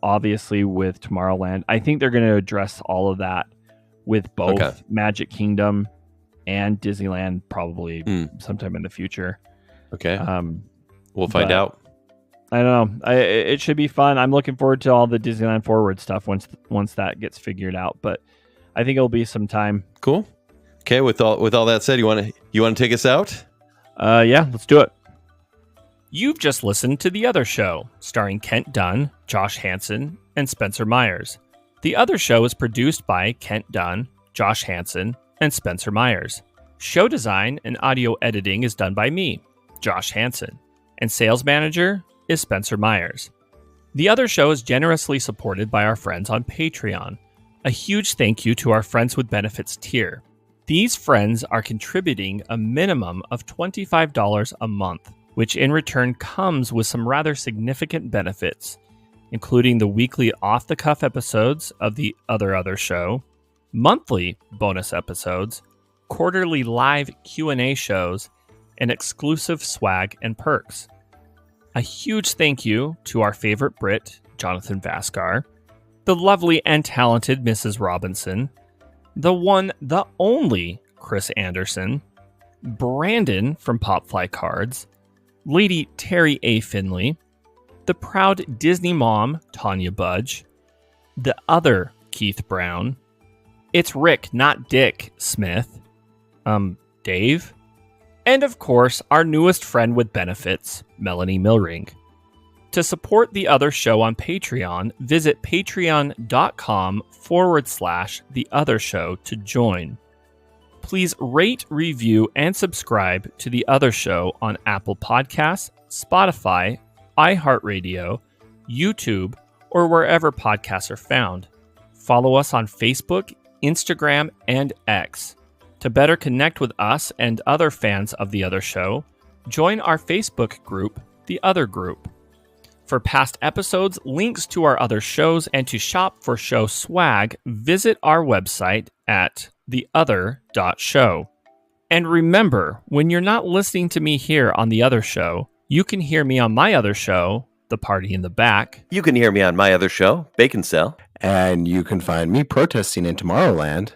obviously, with Tomorrowland. I think they're going to address all of that with both Magic Kingdom and Disneyland probably sometime in the future. Okay. We'll find out. I don't know. It should be fun. I'm looking forward to all the Disneyland Forward stuff once that gets figured out. But I think it'll be some time. Cool. Okay. With all that said, you want to take us out? Yeah, let's do it. You've just listened to The Other Show, starring Kent Dunn, Josh Hansen, and Spencer Myers. The Other Show is produced by Kent Dunn, Josh Hansen, and Spencer Myers. Show design and audio editing is done by me, Josh Hansen, and sales manager is Spencer Myers. The Other Show is generously supported by our friends on Patreon. A huge thank you to our Friends with Benefits tier. These friends are contributing a minimum of $25 a month, which in return comes with some rather significant benefits, including the weekly off-the-cuff episodes of The Other Show, monthly bonus episodes, quarterly live Q&A shows, and exclusive swag and perks. A huge thank you to our favorite Brit, Jonathan Vaskar, the lovely and talented Mrs. Robinson, the one, the only Chris Anderson, Brandon from Popfly Cards, Lady Terry A. Finley, the proud Disney mom, Tonya Budge, the other Keith Brown, it's Rick, not Dick Smith, Dave, and of course, our newest friend with benefits, Melanie Milring. To support The Other Show on Patreon, visit patreon.com/The Other Show to join. Please rate, review, and subscribe to The Other Show on Apple Podcasts, Spotify, iHeartRadio, YouTube, or wherever podcasts are found. Follow us on Facebook, Instagram, and X. To better connect with us and other fans of The Other Show, join our Facebook group, The Other Group. For past episodes, links to our other shows, and to shop for show swag, visit our website at theother.show. And remember, when you're not listening to me here on The Other Show, you can hear me on my other show, The Party in the Back. You can hear me on my other show, Bacon Cell. And you can find me protesting in Tomorrowland.